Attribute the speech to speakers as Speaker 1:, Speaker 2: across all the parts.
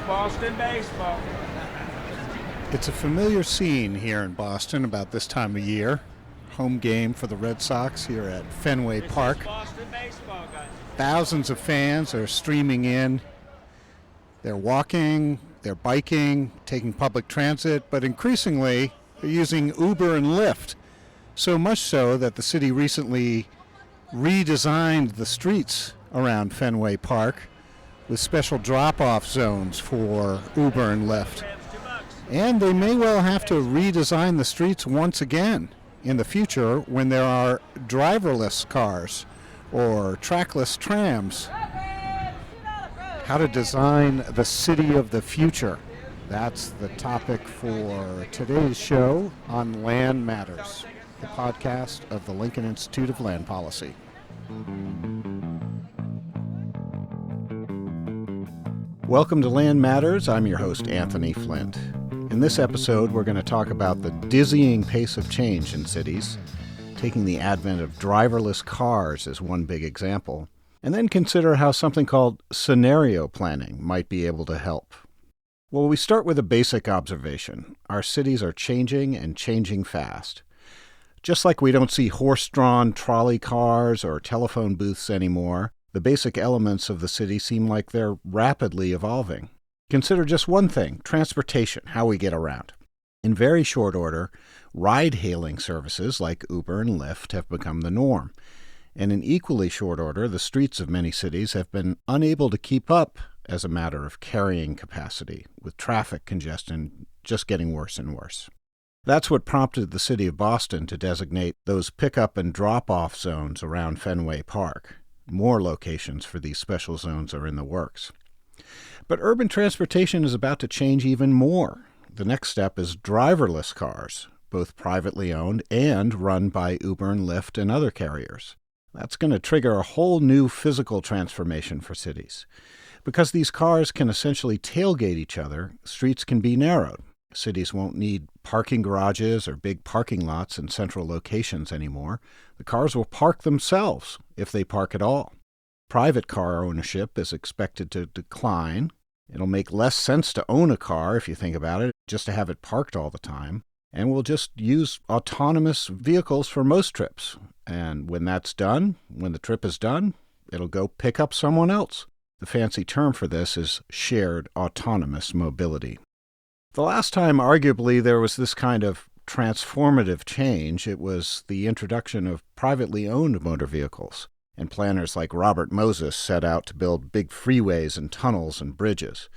Speaker 1: Boston baseball.
Speaker 2: It's a familiar scene here in Boston about this time of year. Home game for the Red Sox here at Fenway Park.
Speaker 1: Boston baseball, guys.
Speaker 2: Thousands of fans are streaming in. They're walking, they're biking, taking public transit, but increasingly they're using Uber and Lyft. So much so that the city recently redesigned the streets around Fenway Park with special drop-off zones for Uber and Lyft. And they may well have to redesign the streets once again in the future when there are driverless cars or trackless trams. How to design the city of the future. That's the topic for today's show on Land Matters, the podcast of the Lincoln Institute of Land Policy. Welcome to Land Matters. I'm your host, Anthony Flint. In this episode, we're going to talk about the dizzying pace of change in cities, taking the advent of driverless cars as one big example, and then consider how something called scenario planning might be able to help. Well, we start with a basic observation. Our cities are changing and changing fast. Just like we don't see horse-drawn trolley cars or telephone booths anymore, the basic elements of the city seem like they're rapidly evolving. Consider just one thing, transportation, how we get around. In very short order, ride-hailing services like Uber and Lyft have become the norm. And in equally short order, the streets of many cities have been unable to keep up as a matter of carrying capacity, with traffic congestion just getting worse and worse. That's what prompted the city of Boston to designate those pick-up and drop-off zones around Fenway Park. More locations for these special zones are in the works. But urban transportation is about to change even more. The next step is driverless cars, both privately owned and run by Uber and Lyft and other carriers. That's going to trigger a whole new physical transformation for cities. Because these cars can essentially tailgate each other, streets can be narrowed. Cities won't need parking garages or big parking lots in central locations anymore. The cars will park themselves, if they park at all. Private car ownership is expected to decline. It'll make less sense to own a car, if you think about it, just to have it parked all the time. And we'll just use autonomous vehicles for most trips. And when that's done, when the trip is done, it'll go pick up someone else. The fancy term for this is shared autonomous mobility. The last time, arguably, there was this kind of transformative change, it was the introduction of privately owned motor vehicles. And planners like Robert Moses set out to build big freeways and tunnels and bridges.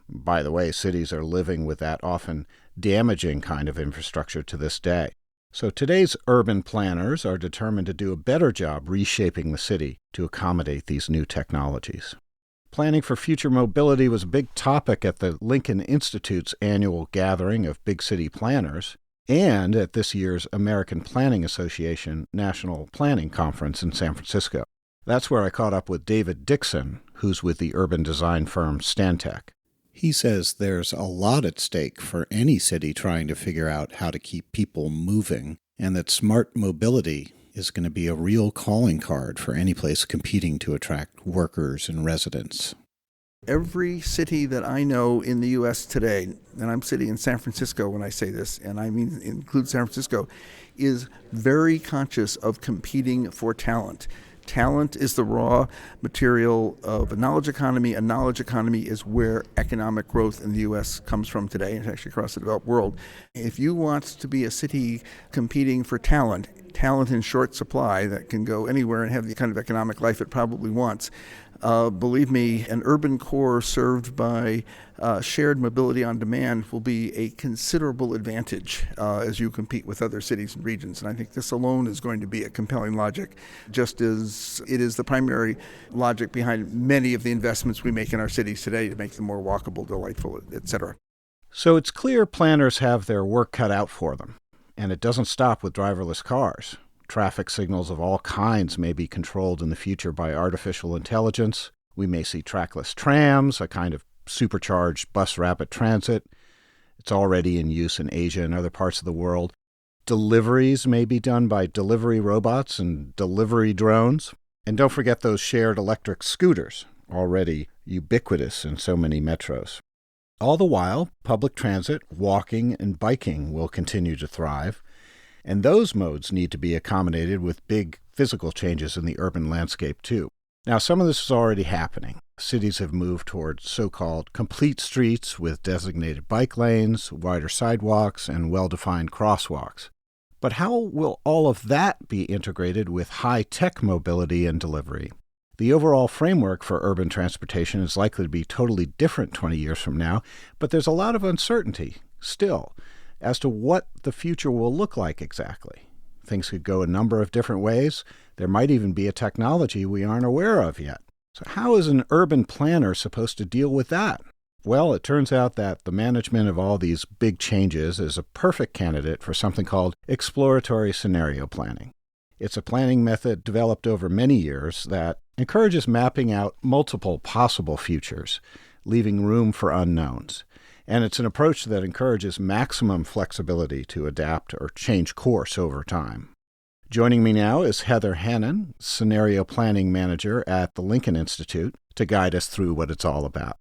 Speaker 2: By the way, cities are living with that often damaging kind of infrastructure to this day. So today's urban planners are determined to do a better job reshaping the city to accommodate these new technologies. Planning for future mobility was a big topic at the Lincoln Institute's annual gathering of big city planners and at this year's American Planning Association National Planning Conference in San Francisco. That's where I caught up with David Dixon, who's with the urban design firm Stantec. He says there's a lot at stake for any city trying to figure out how to keep people moving, and that smart mobility is going to be a real calling card for any place competing to attract workers and residents.
Speaker 3: Every city that I know in the U.S. today, and I'm sitting in San Francisco when I say this, and I mean include San Francisco, is very conscious of competing for talent. Talent is the raw material of a knowledge economy. A knowledge economy is where economic growth in the U.S. comes from today, and actually across the developed world. If you want to be a city competing for talent in short supply that can go anywhere and have the kind of economic life it probably wants, believe me, an urban core served by shared mobility on demand will be a considerable advantage as you compete with other cities and regions. And I think this alone is going to be a compelling logic, just as it is the primary logic behind many of the investments we make in our cities today to make them more walkable, delightful, etc.
Speaker 2: So it's clear planners have their work cut out for them. And it doesn't stop with driverless cars. Traffic signals of all kinds may be controlled in the future by artificial intelligence. We may see trackless trams, a kind of supercharged bus rapid transit. It's already in use in Asia and other parts of the world. Deliveries may be done by delivery robots and delivery drones. And don't forget those shared electric scooters, already ubiquitous in so many metros. All the while, public transit, walking, and biking will continue to thrive, and those modes need to be accommodated with big physical changes in the urban landscape, too. Now, some of this is already happening. Cities have moved toward so-called complete streets with designated bike lanes, wider sidewalks, and well-defined crosswalks. But how will all of that be integrated with high-tech mobility and delivery? The overall framework for urban transportation is likely to be totally different 20 years from now, but there's a lot of uncertainty still as to what the future will look like exactly. Things could go a number of different ways. There might even be a technology we aren't aware of yet. So how is an urban planner supposed to deal with that? Well, it turns out that the management of all these big changes is a perfect candidate for something called exploratory scenario planning. It's a planning method developed over many years that encourages mapping out multiple possible futures, leaving room for unknowns. And it's an approach that encourages maximum flexibility to adapt or change course over time. Joining me now is Heather Hannon, Scenario Planning Manager at the Lincoln Institute, to guide us through what it's all about.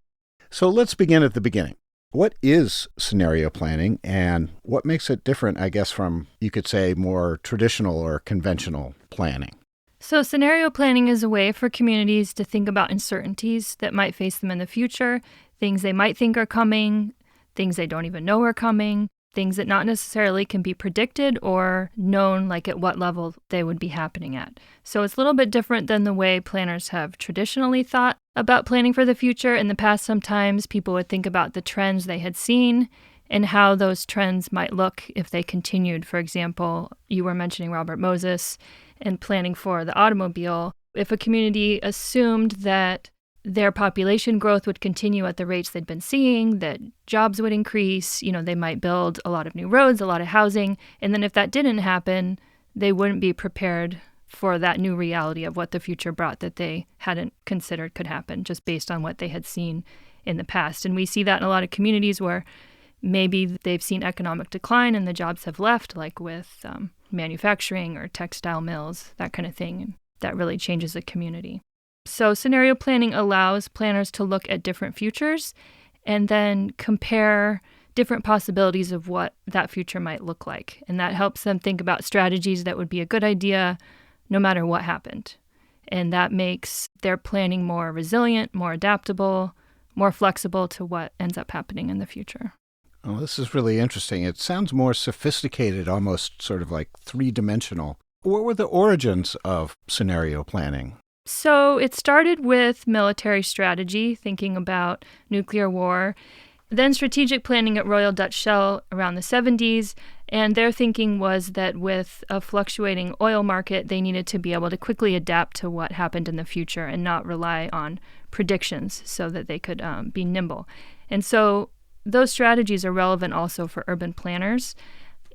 Speaker 2: So let's begin at the beginning. What is scenario planning, and what makes it different, I guess, from, you could say, more traditional or conventional planning?
Speaker 4: So scenario planning is a way for communities to think about uncertainties that might face them in the future, things they might think are coming, things they don't even know are coming, things that not necessarily can be predicted or known, like at what level they would be happening at. So it's a little bit different than the way planners have traditionally thought about planning for the future. In the past, sometimes people would think about the trends they had seen and how those trends might look if they continued. For example, you were mentioning Robert Moses and planning for the automobile. If a community assumed that their population growth would continue at the rates they'd been seeing, that jobs would increase, they might build a lot of new roads, a lot of housing, and then if that didn't happen, they wouldn't be prepared for that new reality of what the future brought that they hadn't considered could happen, just based on what they had seen in the past. And we see that in a lot of communities where maybe they've seen economic decline and the jobs have left, like with manufacturing or textile mills, that kind of thing. And that really changes a community. So scenario planning allows planners to look at different futures and then compare different possibilities of what that future might look like. And that helps them think about strategies that would be a good idea no matter what happened. And that makes their planning more resilient, more adaptable, more flexible to what ends up happening in the future.
Speaker 2: Well, this is really interesting. It sounds more sophisticated, almost sort of like three-dimensional. What were the origins of scenario planning?
Speaker 4: So it started with military strategy, thinking about nuclear war, then strategic planning at Royal Dutch Shell around the 70s, and their thinking was that with a fluctuating oil market, they needed to be able to quickly adapt to what happened in the future and not rely on predictions so that they could be nimble. And so those strategies are relevant also for urban planners,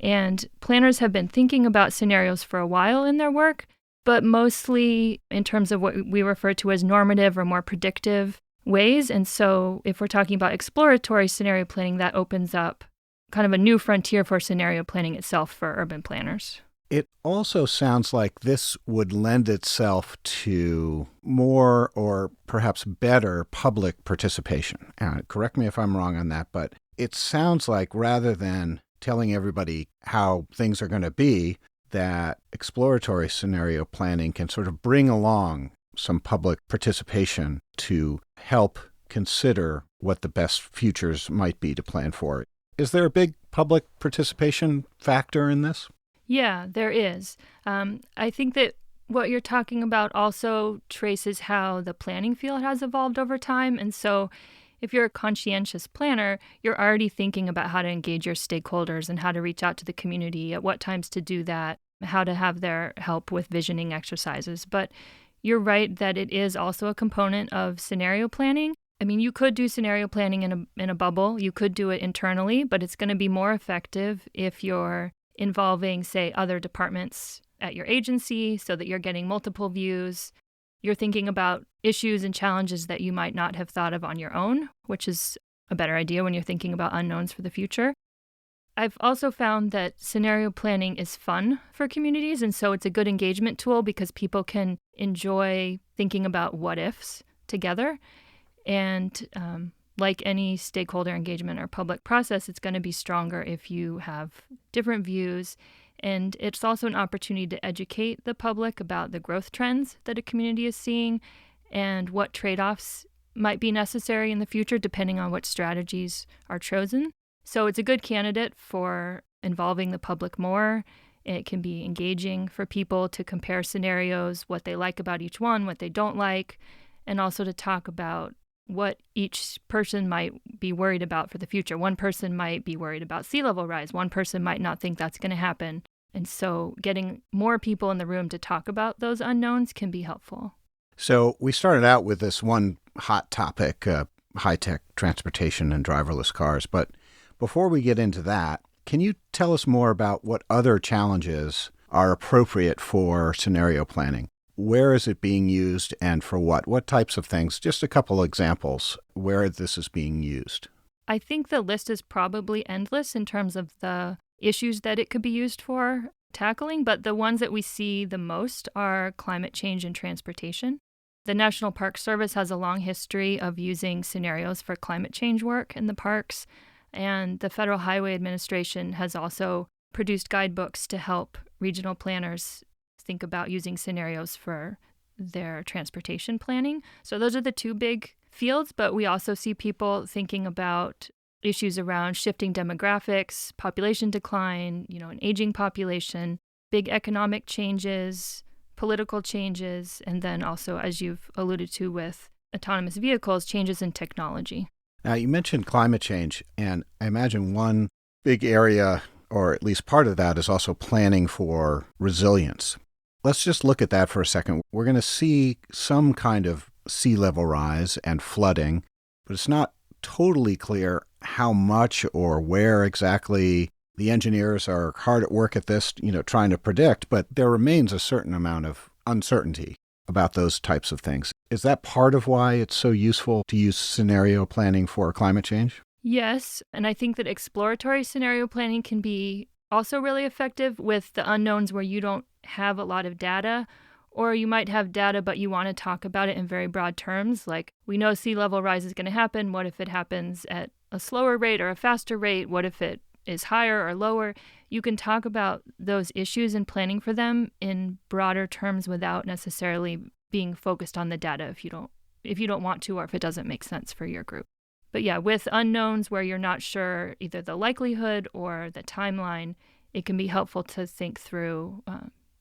Speaker 4: and planners have been thinking about scenarios for a while in their work, but mostly in terms of what we refer to as normative or more predictive ways. And so if we're talking about exploratory scenario planning, that opens up kind of a new frontier for scenario planning itself for urban planners.
Speaker 2: It also sounds like this would lend itself to more or perhaps better public participation. Correct me if I'm wrong on that, but it sounds like rather than telling everybody how things are going to be, that exploratory scenario planning can sort of bring along some public participation to help consider what the best futures might be to plan for. Is there a big public participation factor in this?
Speaker 4: Yeah, there is. I think that what you're talking about also traces how the planning field has evolved over time. And so if you're a conscientious planner, you're already thinking about how to engage your stakeholders and how to reach out to the community, at what times to do that, how to have their help with visioning exercises. But you're right that it is also a component of scenario planning. I mean, you could do scenario planning in a bubble. You could do it internally, but it's going to be more effective if you're involving, say, other departments at your agency so that you're getting multiple views. You're thinking about issues and challenges that you might not have thought of on your own, which is a better idea when you're thinking about unknowns for the future. I've also found that scenario planning is fun for communities, and so it's a good engagement tool because people can enjoy thinking about what ifs together. And like any stakeholder engagement or public process, it's going to be stronger if you have different views. And it's also an opportunity to educate the public about the growth trends that a community is seeing and what trade-offs might be necessary in the future depending on what strategies are chosen. So it's a good candidate for involving the public more. It can be engaging for people to compare scenarios, what they like about each one, what they don't like, and also to talk about what each person might be worried about for the future. One person might be worried about sea level rise. One person might not think that's going to happen. And so getting more people in the room to talk about those unknowns can be helpful.
Speaker 2: So we started out with this one hot topic, high-tech transportation and driverless cars. But before we get into that, can you tell us more about what other challenges are appropriate for scenario planning? Where is it being used and for what? What types of things? Just a couple examples where this is being used.
Speaker 4: I think the list is probably endless in terms of the issues that it could be used for tackling, but the ones that we see the most are climate change and transportation. The National Park Service has a long history of using scenarios for climate change work in the parks, and the Federal Highway Administration has also produced guidebooks to help regional planners think about using scenarios for their transportation planning. So those are the two big fields, but we also see people thinking about issues around shifting demographics, population decline, an aging population, big economic changes, political changes, and then also, as you've alluded to with autonomous vehicles, changes in technology.
Speaker 2: Now, you mentioned climate change, and I imagine one big area, or at least part of that, is also planning for resilience. Let's just look at that for a second. We're going to see some kind of sea level rise and flooding, but it's not totally clear how much or where exactly. The engineers are hard at work at this, trying to predict, but there remains a certain amount of uncertainty about those types of things. Is that part of why it's so useful to use scenario planning for climate change?
Speaker 4: Yes, and I think that exploratory scenario planning can be also really effective with the unknowns where you don't have a lot of data, or you might have data but you want to talk about it in very broad terms, like we know sea level rise is going to happen. What if it happens at a slower rate or a faster rate? What if it is higher or lower? You can talk about those issues and planning for them in broader terms without necessarily being focused on the data if you don't want to, or if it doesn't make sense for your group. But yeah, with unknowns where you're not sure either the likelihood or the timeline, it can be helpful to think through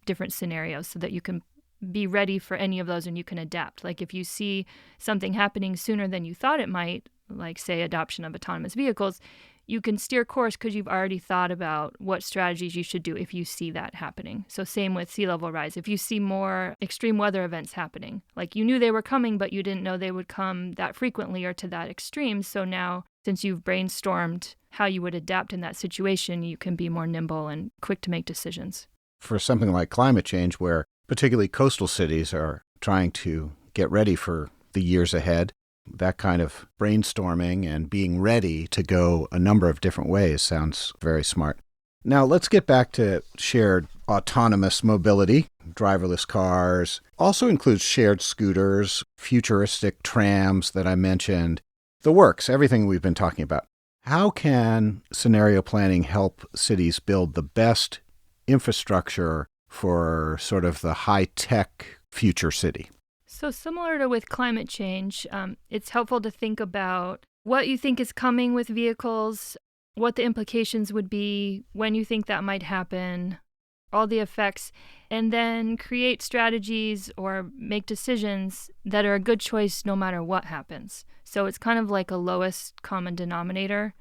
Speaker 4: different scenarios so that you can be ready for any of those and you can adapt. Like if you see something happening sooner than you thought it might, like say adoption of autonomous vehicles, you can steer course because you've already thought about what strategies you should do if you see that happening. So same with sea level rise. If you see more extreme weather events happening, like you knew they were coming, but you didn't know they would come that frequently or to that extreme. So now, since you've brainstormed how you would adapt in that situation, you can be more nimble and quick to make decisions.
Speaker 2: For something like climate change, where particularly coastal cities are trying to get ready for the years ahead, that kind of brainstorming and being ready to go a number of different ways sounds very smart. Now let's get back to shared autonomous mobility. Driverless cars also includes shared scooters, futuristic trams that I mentioned. The works, everything we've been talking about. How can scenario planning help cities build the best infrastructure for sort of the high-tech future city?
Speaker 4: So similar to with climate change, it's helpful to think about what you think is coming with vehicles, what the implications would be, when you think that might happen, all the effects, and then create strategies or make decisions that are a good choice no matter what happens. So it's kind of like a lowest common denominator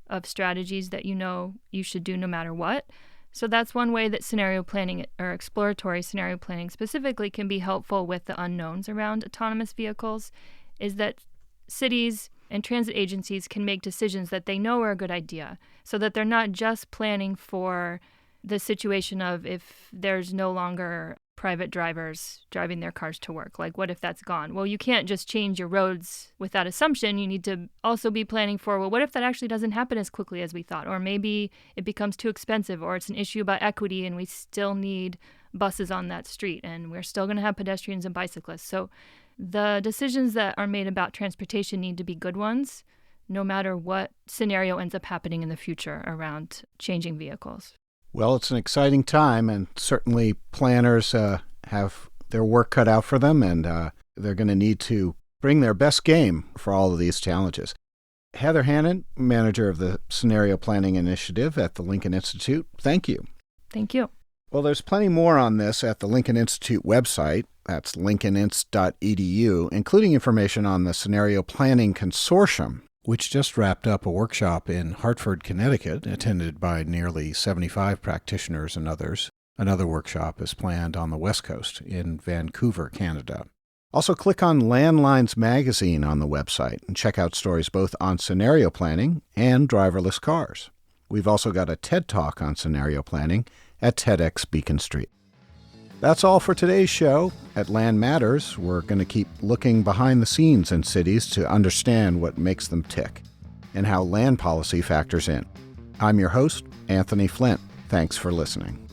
Speaker 4: of strategies that you should do no matter what. So that's one way that scenario planning or exploratory scenario planning specifically can be helpful with the unknowns around autonomous vehicles, is that cities and transit agencies can make decisions that they know are a good idea so that they're not just planning for the situation of if there's no longer private drivers driving their cars to work. Like, what if that's gone? Well, you can't just change your roads with that assumption. You need to also be planning for, well, what if that actually doesn't happen as quickly as we thought? Or maybe it becomes too expensive, or it's an issue about equity and we still need buses on that street and we're still going to have pedestrians and bicyclists. So the decisions that are made about transportation need to be good ones no matter what scenario ends up happening in the future around changing vehicles.
Speaker 2: Well, it's an exciting time, and certainly planners have their work cut out for them, and they're going to need to bring their best game for all of these challenges. Heather Hannon, manager of the Scenario Planning Initiative at the Lincoln Institute, thank you.
Speaker 4: Thank you.
Speaker 2: Well, there's plenty more on this at the Lincoln Institute website. That's lincolninst.edu, including information on the Scenario Planning Consortium, which just wrapped up a workshop in Hartford, Connecticut, attended by nearly 75 practitioners and others. Another workshop is planned on the West Coast in Vancouver, Canada. Also, click on Landlines magazine on the website and check out stories both on scenario planning and driverless cars. We've also got a TED Talk on scenario planning at TEDx Beacon Street. That's all for today's show. At Land Matters, we're going to keep looking behind the scenes in cities to understand what makes them tick and how land policy factors in. I'm your host, Anthony Flint. Thanks for listening.